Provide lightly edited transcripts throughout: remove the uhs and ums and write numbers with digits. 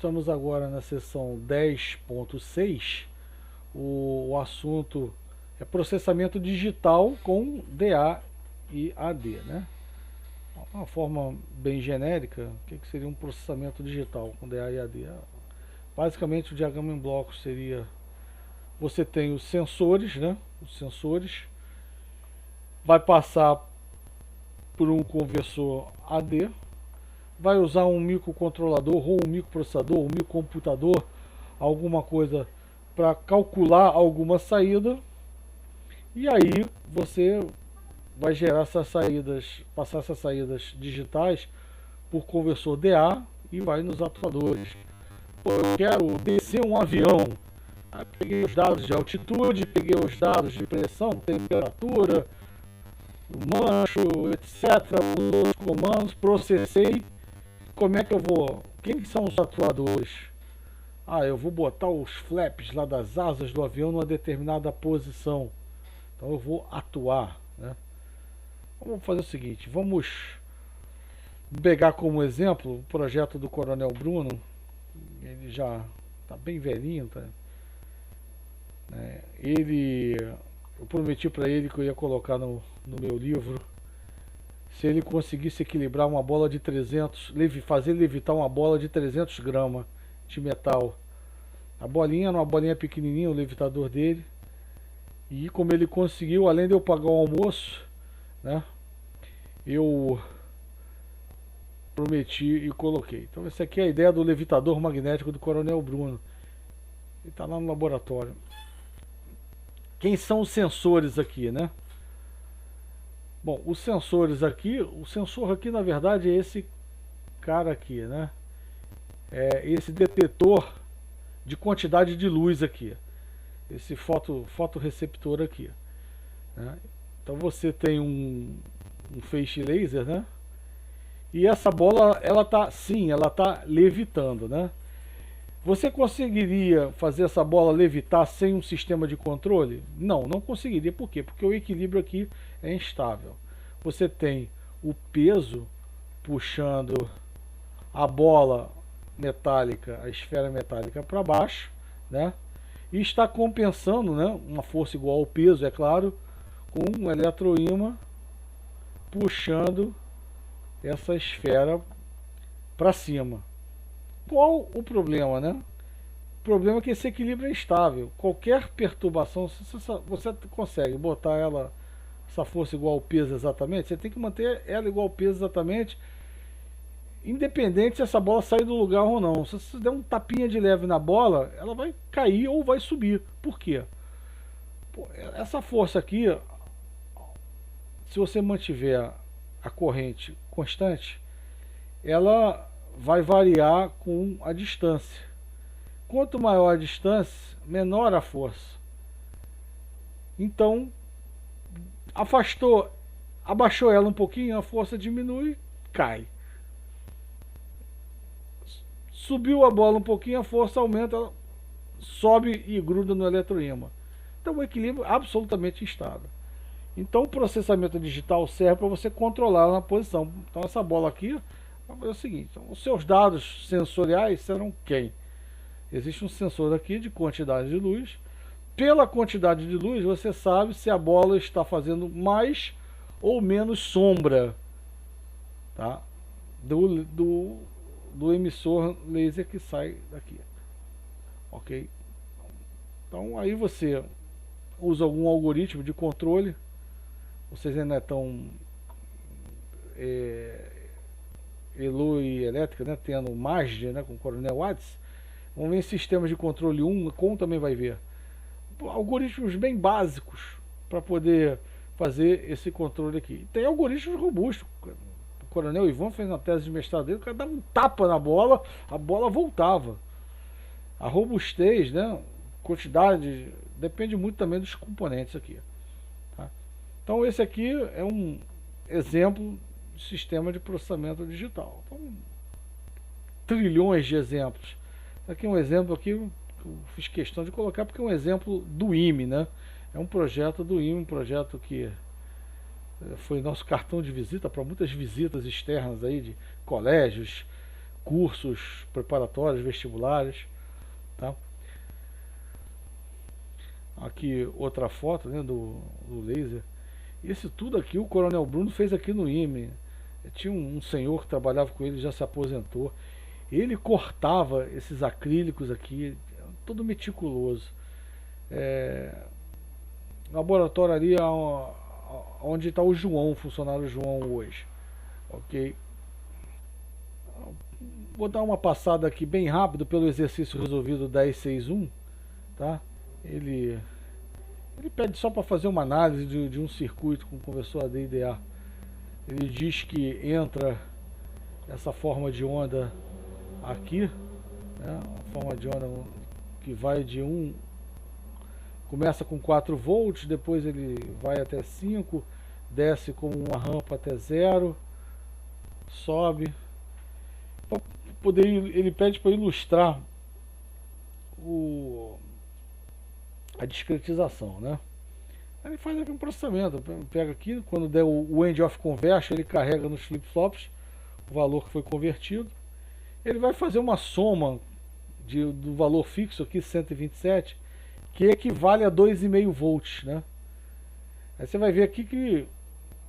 estamos agora na seção 10.6. O assunto é processamento digital com DA e AD, né? Uma forma bem genérica, o que seria um processamento digital com DA e AD? Basicamente, o diagrama em blocos seria: você tem os sensores, né? Os sensores vai passar por um conversor AD, vai usar um microcontrolador ou um microprocessador, um microcomputador, alguma coisa para calcular alguma saída, e aí você vai gerar essas saídas, passar essas saídas digitais por conversor DA e vai nos atuadores. Pô, eu quero descer um avião, aí peguei os dados de altitude, peguei os dados de pressão, temperatura, mancho, etc, os outros comandos, processei. Como é que eu vou? Quem são os atuadores? Eu vou botar os flaps lá das asas do avião numa determinada posição. Então eu vou atuar, né? Vamos fazer o seguinte, vamos pegar como exemplo o projeto do Coronel Bruno. Ele já está bem velhinho, tá? Eu prometi para ele que eu ia colocar no meu livro, se ele conseguisse equilibrar uma bola de 300, fazer levitar uma bola de 300 gramas de metal. A bolinha era uma bolinha pequenininha, o levitador dele. E como ele conseguiu, além de eu pagar o almoço, né, eu prometi e coloquei. Então essa aqui é a ideia do levitador magnético do Coronel Bruno. Ele está lá no laboratório. Quem são os sensores aqui, né? Bom, os sensores aqui, o sensor aqui na verdade é esse cara aqui, né? É esse detetor de quantidade de luz aqui. Esse fotorreceptor aqui, né? Então você tem um feixe laser, né? E essa bola, ela tá levitando, né? Você conseguiria fazer essa bola levitar sem um sistema de controle? Não, não conseguiria. Por quê? Porque o equilíbrio aqui é instável. Você tem o peso puxando a bola metálica, a esfera metálica para baixo, né? E está compensando, né, uma força igual ao peso, é claro, com um eletroímã puxando essa esfera para cima. Qual o problema, né? O problema é que esse equilíbrio é instável. Qualquer perturbação, se você consegue botar essa força igual ao peso exatamente, você tem que manter ela igual ao peso exatamente, independente se essa bola sair do lugar ou não. Se você der um tapinha de leve na bola, ela vai cair ou vai subir. Por quê? Essa força aqui, se você mantiver a corrente constante, ela vai variar com a distância. Quanto maior a distância, menor a força. Então, abaixou ela um pouquinho, a força diminui, cai. Subiu a bola um pouquinho, a força aumenta, ela sobe e gruda no eletroímã. Então o equilíbrio é absolutamente instável. Então o processamento digital serve para você controlar na posição. Então essa bola aqui é o seguinte, então, os seus dados sensoriais serão quem? Existe um sensor aqui de quantidade de luz. Pela quantidade de luz você sabe se a bola está fazendo mais ou menos sombra, tá? do emissor laser que sai daqui, ok? Então aí você usa algum algoritmo de controle. Vocês ainda estão Elo e elétrica, né, tendo MASD, né, com o Coronel Watts. Vamos ver em sistemas de controle 1, como também vai ver algoritmos bem básicos para poder fazer esse controle aqui. Tem algoritmos robustos. O Coronel Ivan fez na tese de mestrado dele, o cara dava um tapa na bola, a bola voltava. A robustez, né, quantidade, depende muito também dos componentes aqui, tá? Então esse aqui é um exemplo de sistema de processamento digital. Então, trilhões de exemplos. Aqui um exemplo aqui, eu fiz questão de colocar porque é um exemplo do IME, né? É um projeto do IME, um projeto que foi nosso cartão de visita para muitas visitas externas aí de colégios, cursos preparatórios, vestibulares, tá? Aqui outra foto, né, do laser. Isso tudo aqui o Coronel Bruno fez aqui no IME. Tinha um senhor que trabalhava com ele, já se aposentou. Ele cortava esses acrílicos aqui, todo meticuloso. Laboratório ali onde está o João, o funcionário João hoje. Ok? Vou dar uma passada aqui bem rápido pelo exercício resolvido 1061, tá? Ele pede só para fazer uma análise de um circuito com conversor AD e DA. Ele diz que entra essa forma de onda aqui, né? Uma forma de onda que vai de 1, começa com 4 volts, depois ele vai até 5, desce com uma rampa até 0, sobe. Ele pede para ilustrar a discretização, né? Ele faz aqui um processamento, pega aqui, quando der o end of conversion, ele carrega nos flip-flops o valor que foi convertido. Ele vai fazer uma soma do valor fixo aqui, 127, que equivale a 2,5 volts, né? Aí você vai ver aqui que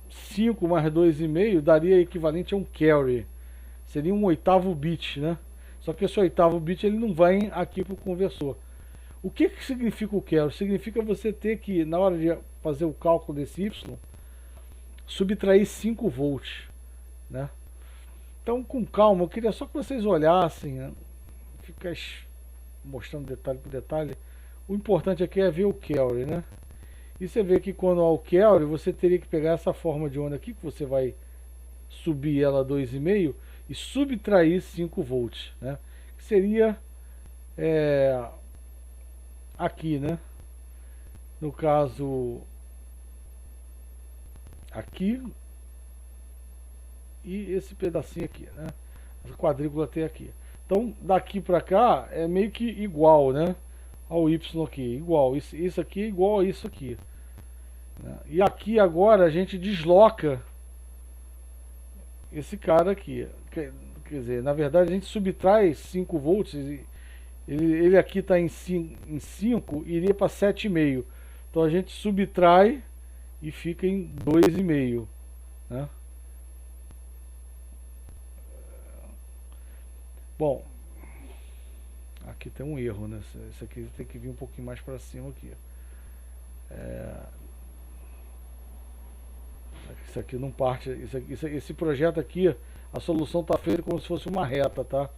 5 mais 2,5 daria equivalente a um carry. Seria um 8º bit, né? Só que esse 8º bit ele não vai aqui para o conversor. O que significa o carry? Significa você ter que, na hora de fazer o cálculo desse Y, subtrair 5 volts, né? Então, com calma, eu queria só que vocês olhassem, né? Ficar mostrando detalhe por detalhe. O importante aqui é ver o carry, né? E você vê que quando há o carry, você teria que pegar essa forma de onda aqui, que você vai subir ela a 2,5 e subtrair 5 volts, né? Que seria aqui, né? No caso aqui e esse pedacinho aqui, né? Essa quadrícula até aqui. Então daqui para cá é meio que igual, né? Ao Y aqui, igual. Isso aqui é igual a isso aqui, né? E aqui agora a gente desloca esse cara aqui. Quer dizer, na verdade a gente subtrai 5 volts. Ele aqui está em 5, iria para 7,5. Então a gente subtrai e fica em 2,5, né? Bom, aqui tem um erro, né? Isso aqui tem que vir um pouquinho mais para cima aqui. Isso aqui não parte. Esse projeto aqui, a solução está feita como se fosse uma reta, tá?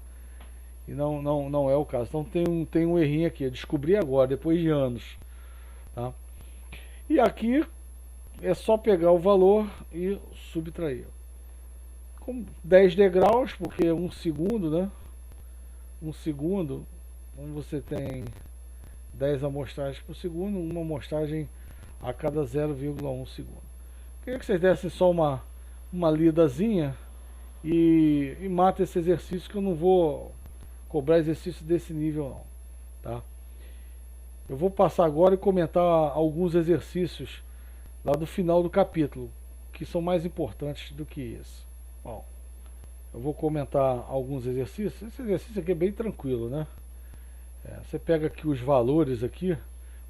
E não é o caso. Então tem um errinho aqui. Eu descobri agora, depois de anos, tá? E aqui é só pegar o valor e subtrair. Com 10 degraus, porque é 1 segundo, né? 1 segundo, então você tem 10 amostragens por segundo, uma amostragem a cada 0,1 segundo. Queria que vocês dessem só uma lidazinha e mata esse exercício, que eu não vou cobrar exercício desse nível não, tá? Eu vou passar agora e comentar alguns exercícios lá do final do capítulo, que são mais importantes do que esse. Bom, eu vou comentar alguns exercícios. Esse exercício aqui é bem tranquilo, né? Você pega aqui os valores aqui,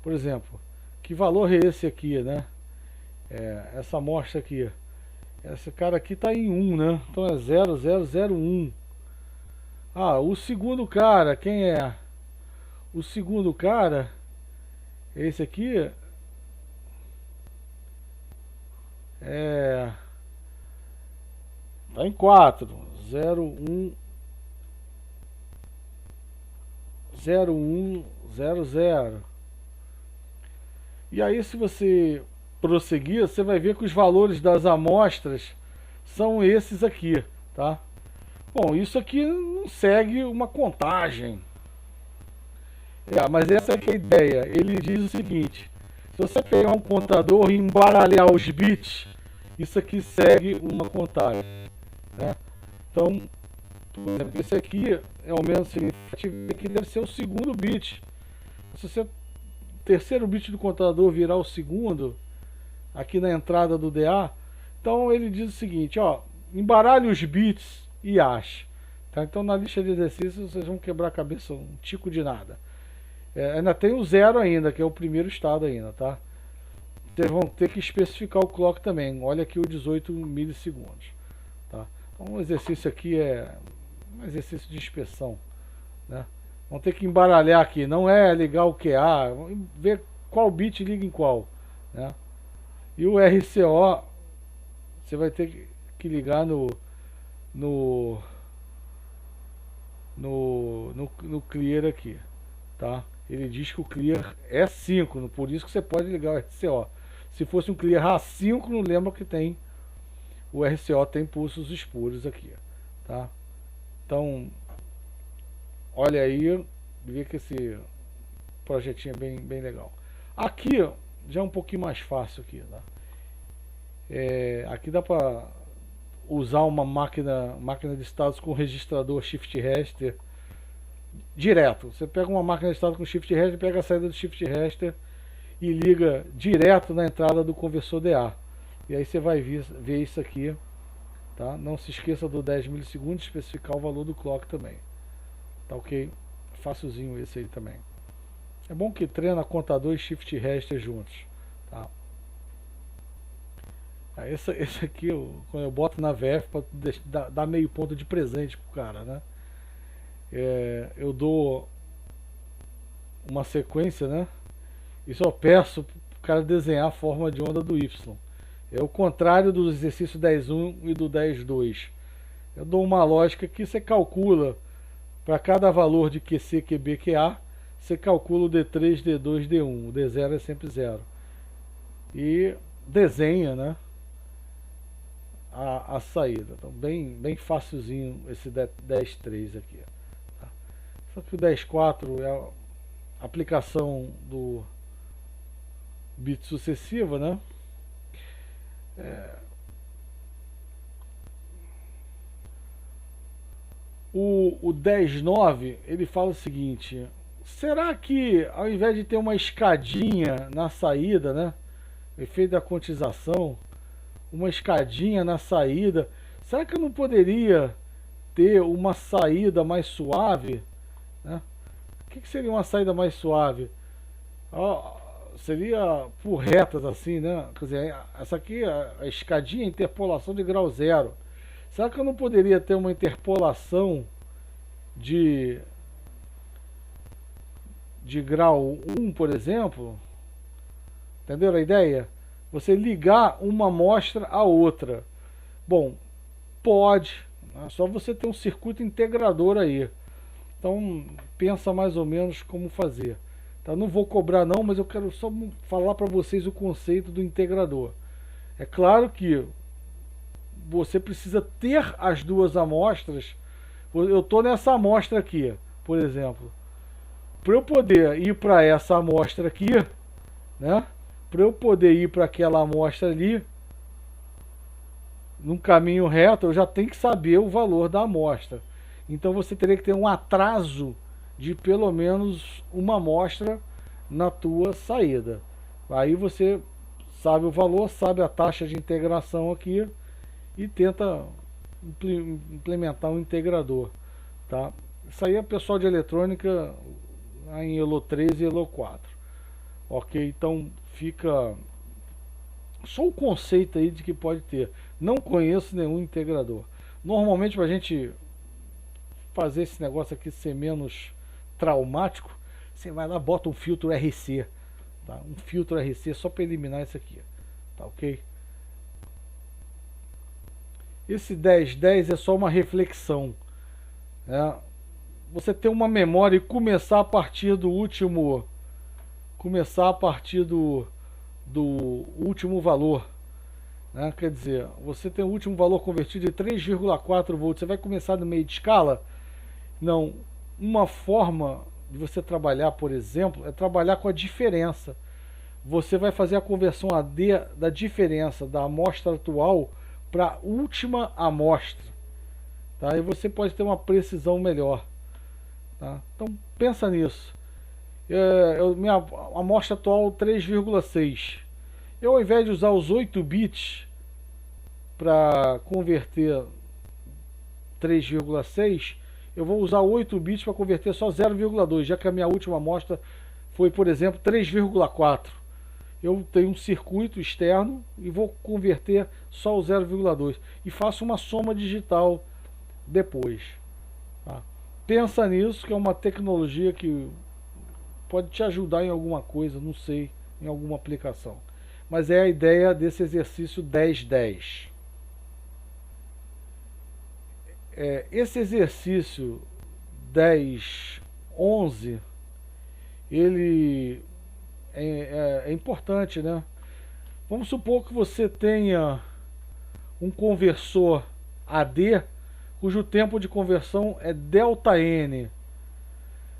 por exemplo, que valor é esse aqui, né? Essa amostra aqui, esse cara aqui está em 1, né? Então é 0,001. Ah, o segundo cara, quem é? O segundo cara, esse aqui, tá em 4, 0,1, 0,100. E aí, se você prosseguir, você vai ver que os valores das amostras são esses aqui, tá? Bom, isso aqui não segue uma contagem. Mas essa é que é a ideia. Ele diz o seguinte: se você pegar um contador e embaralhar os bits, isso aqui segue uma contagem, né? Então, por exemplo, esse aqui é o menos significativo, que deve ser o segundo bit. Se você, o terceiro bit do contador virar o segundo, aqui na entrada do DA, então ele diz o seguinte, ó, embaralhe os bits e ache. Tá? Então na lista de exercícios vocês vão quebrar a cabeça um tico de nada. Ainda tem o 0 ainda, que é o primeiro estado ainda, tá? Vocês vão ter que especificar o clock também. Olha aqui o 18 milissegundos. Tá? Então o exercício aqui é um exercício de inspeção, né? Vão ter que embaralhar aqui, não é ligar o QA, ver qual bit liga em qual, né? E o RCO você vai ter que ligar no clear aqui, tá? Ele diz que o clear é síncrono, por isso que você pode ligar o RCO. Se fosse um clear assíncrono, lembra que tem o RCO tem pulsos espuros aqui, tá? Então, olha aí, vê que esse projetinho é bem legal. Aqui já é um pouquinho mais fácil aqui, tá? Aqui dá para usar uma máquina de estados com registrador shift register direto. Você pega uma máquina de estados com shift register, pega a saída do shift register e liga direto na entrada do conversor DA. E aí você vai ver isso aqui, tá? Não se esqueça do 10 milissegundos, especificar o valor do clock também. Tá ok? Facilzinho esse aí também. É bom que treina contador e shift register juntos, tá? Esse aqui, quando eu boto na VF para dar meio ponto de presente pro cara, né? Eu dou uma sequência, né? E só peço pro cara desenhar a forma de onda do Y. É o contrário do exercício 10.1 e do 10.2. Eu dou uma lógica que você calcula para cada valor de QC, QB, QA, você calcula o D3, D2, D1. O D0 é sempre 0. E desenha, né, a saída. Então, bem facilzinho esse 10.3 aqui. Tá? Só que o 10.4 é a aplicação do bit sucessivo, né? O 10.9 ele fala o seguinte: será que ao invés de ter uma escadinha na saída, né, efeito da quantização, uma escadinha na saída, será que eu não poderia ter uma saída mais suave, né? O que seria uma saída mais suave? Seria por retas assim, né? Quer dizer, essa aqui é a escadinha, interpolação de grau zero. Será que eu não poderia ter uma interpolação de grau 1, por exemplo? Entenderam a ideia? Você ligar uma amostra à outra. Bom, pode. É só você ter um circuito integrador aí. Então, pensa mais ou menos como fazer. Tá? Não vou cobrar não, mas eu quero só falar para vocês o conceito do integrador. É claro que você precisa ter as duas amostras. Eu estou nessa amostra aqui, por exemplo. Para eu poder ir para essa amostra aqui, né? Para eu poder ir para aquela amostra ali, num caminho reto, eu já tenho que saber o valor da amostra. Então você teria que ter um atraso de pelo menos uma amostra na tua saída. Aí você sabe o valor, sabe a taxa de integração aqui e tenta implementar um integrador, tá? Isso aí é pessoal de eletrônica em Elo 3 e Elo 4. Ok, então fica só o conceito aí de que pode ter. Não conheço nenhum integrador. Normalmente, para a gente fazer esse negócio aqui ser menos traumático, você vai lá, bota um filtro RC, tá? Um filtro RC só para eliminar isso aqui, tá ok? Esse 10.10 é só uma reflexão, né? Você ter uma memória e começar a partir do último, último valor, né? Quer dizer, você tem o último valor convertido de 3,4 volts, você vai começar no meio de escala? Não. Uma forma de você trabalhar, por exemplo, é trabalhar com a diferença. Você vai fazer a conversão AD da diferença da amostra atual para a última amostra, tá? E você pode ter uma precisão melhor, tá? Então pensa nisso. Minha amostra atual 3,6. Eu, ao invés de usar os 8 bits para converter 3,6, eu vou usar 8 bits para converter só 0,2, já que a minha última amostra foi, por exemplo, 3,4. Eu tenho um circuito externo e vou converter só o 0,2 e faço uma soma digital depois. Tá? Pensa nisso, que é uma tecnologia que pode te ajudar em alguma coisa, não sei, em alguma aplicação. Mas é a ideia desse exercício 10-10. Esse exercício 10-11, ele é importante, né? Vamos supor que você tenha um conversor AD, cujo tempo de conversão é ΔN.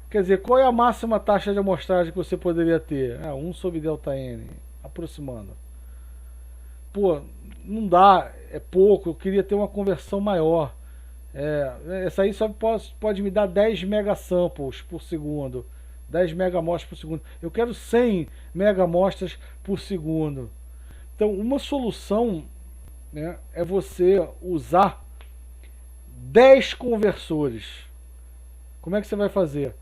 Quer dizer, qual é a máxima taxa de amostragem que você poderia ter? 1 sobre ΔN, aproximando. Pô, não dá, é pouco, eu queria ter uma conversão maior. Essa aí só pode me dar 10 megasamples por segundo. 10 megamostras por segundo. Eu quero 100 megamostras por segundo. Então, uma solução, né, é você usar 10 conversores. Como é que você vai fazer?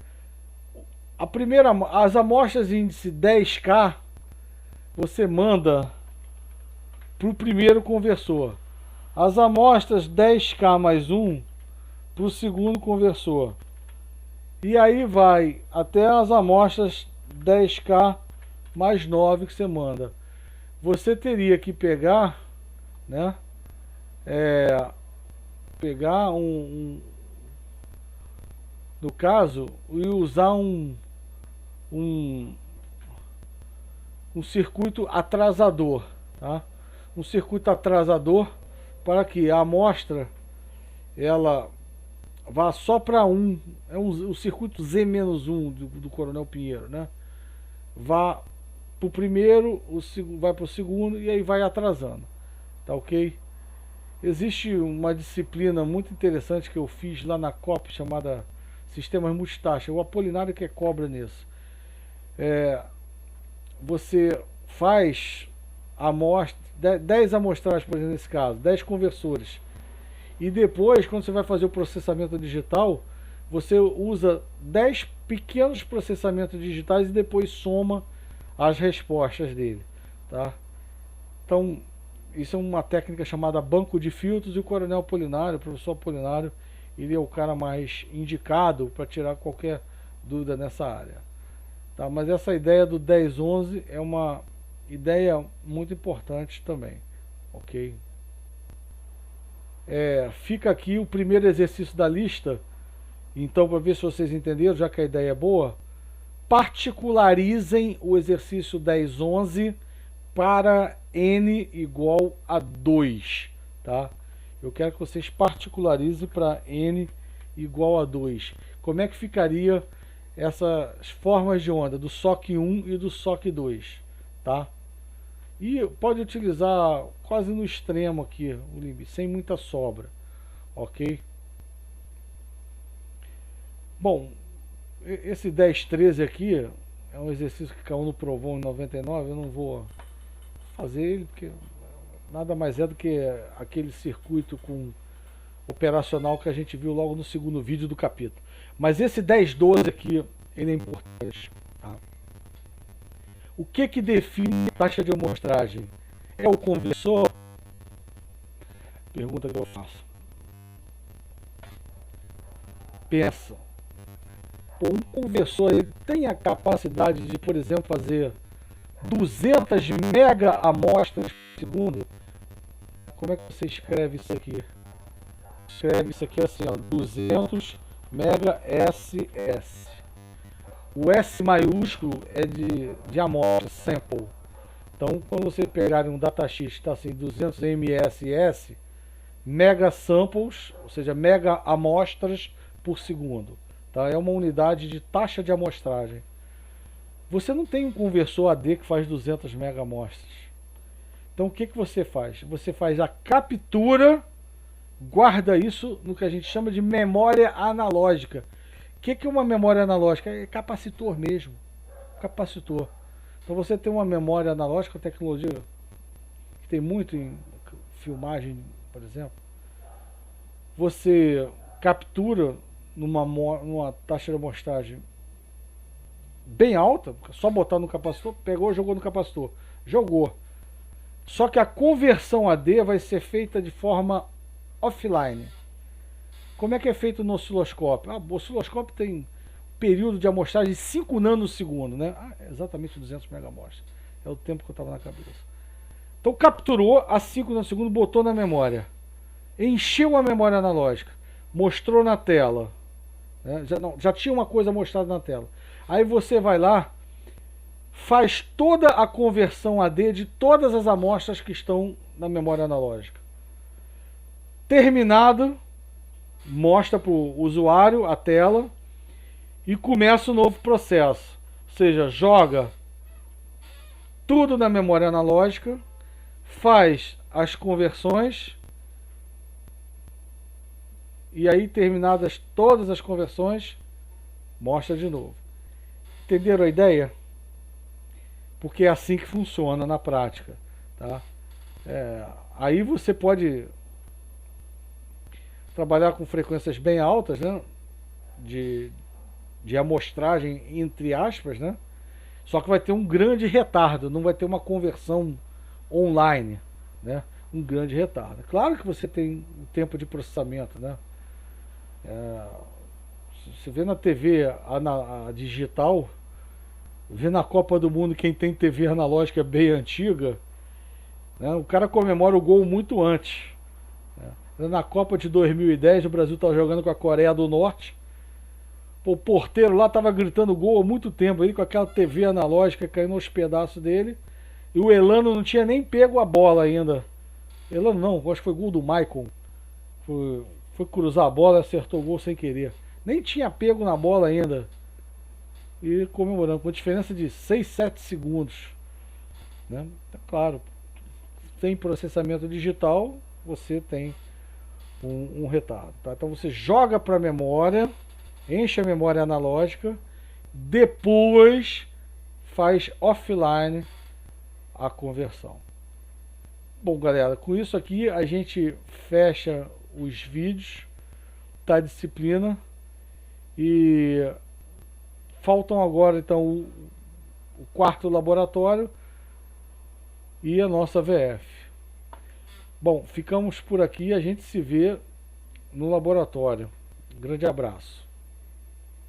As amostras índice 10K, você manda para o primeiro conversor. As amostras 10K mais 1 para o segundo conversor. E aí vai até as amostras 10K mais 9 que você manda. Você teria que pegar, né? Pegar no caso, e usar um circuito atrasador, tá? Um circuito atrasador para que a amostra ela vá só para o circuito Z-1 do Coronel Pinheiro, né? Vá para o primeiro, vai para o segundo e aí vai atrasando, tá ok? Existe uma disciplina muito interessante que eu fiz lá na COP chamada Sistemas Multitaxa. O Apolinário que cobra nisso. Você faz 10 amostragens, por exemplo, nesse caso, 10 conversores. E depois, quando você vai fazer o processamento digital, você usa 10 pequenos processamentos digitais e depois soma as respostas dele, tá? Então, isso é uma técnica chamada banco de filtros, e o Coronel Apolinário, o professor Apolinário, ele é o cara mais indicado para tirar qualquer dúvida nessa área. Tá? Mas essa ideia do 10-11 é uma ideia muito importante também, ok? Fica aqui o primeiro exercício da lista, então, para ver se vocês entenderam, já que a ideia é boa, particularizem o exercício 10-11 para n igual a 2, tá? Eu quero que vocês particularizem para n igual a 2. Como é que ficaria essas formas de onda do SOC 1 e do SOC 2, tá? E pode utilizar quase no extremo aqui o limite, sem muita sobra, ok? Bom, esse 10-13 aqui é um exercício que caiu no Provon em 99, eu não vou fazer ele, porque nada mais é do que aquele circuito operacional que a gente viu logo no segundo vídeo do capítulo. Mas esse 10-12 aqui, ele é importante. Tá? O que define a taxa de amostragem? É o conversor? Pergunta que eu faço. Pensa. Um conversor ele tem a capacidade de, por exemplo, fazer 200 mega amostras por segundo. Como é que você escreve isso aqui? Escreve isso aqui assim, ó, 200 mega SS. O S maiúsculo é de amostra, sample. Então, quando você pegar um datasheet que está assim, 200 MSS, mega samples, ou seja, mega amostras por segundo. Tá? É uma unidade de taxa de amostragem. Você não tem um conversor AD que faz 200 mega amostras. Então, o que você faz? Você faz a captura, guarda isso no que a gente chama de memória analógica. O que é uma memória analógica? É capacitor mesmo. Capacitor. Então você tem uma memória analógica, tecnologia que tem muito em filmagem, por exemplo. você captura numa taxa de amostragem bem alta, só botar no capacitor, pegou, jogou no capacitor, jogou. Só que a conversão AD vai ser feita de forma offline. Como é que é feito no osciloscópio? O osciloscópio tem período de amostragem de 5 nanosegundos, né? Exatamente 200 megamostras. É o tempo que eu estava na cabeça. Então capturou a 5 nanosegundos, botou na memória. Encheu a memória analógica. Mostrou na tela. Né? Já tinha uma coisa mostrada na tela. Aí você vai lá, faz toda a conversão AD de todas as amostras que estão na memória analógica. Terminado, mostra para o usuário a tela e começa o novo processo. Ou seja, joga tudo na memória analógica, faz as conversões e aí, terminadas todas as conversões, mostra de novo. Entenderam a ideia? Porque é assim que funciona na prática. Tá? Aí você pode trabalhar com frequências bem altas, né? de amostragem, entre aspas, né? Só que vai ter um grande retardo, não vai ter uma conversão online, né? Um grande retardo. Claro que você tem um tempo de processamento, né? Você vê na TV a digital, vê na Copa do Mundo quem tem TV analógica bem antiga, né? O cara comemora o gol muito antes. Né? Na Copa de 2010, o Brasil estava jogando com a Coreia do Norte. O porteiro lá estava gritando gol há muito tempo, aí, com aquela TV analógica caindo aos pedaços dele. E o Elano não tinha nem pego a bola ainda. Elano não, acho que foi gol do Maicon. Foi cruzar a bola e acertou o gol sem querer. Nem tinha pego na bola ainda. E comemorando, com diferença de 6, 7 segundos. Né? É claro, sem processamento digital, você tem um retardo. Tá? Então você joga para a memória, enche a memória analógica, depois faz offline a conversão. Bom, galera, com isso aqui a gente fecha os vídeos da disciplina e faltam agora então o quarto laboratório e a nossa VF. Bom, ficamos por aqui, a gente se vê no laboratório. Um grande abraço.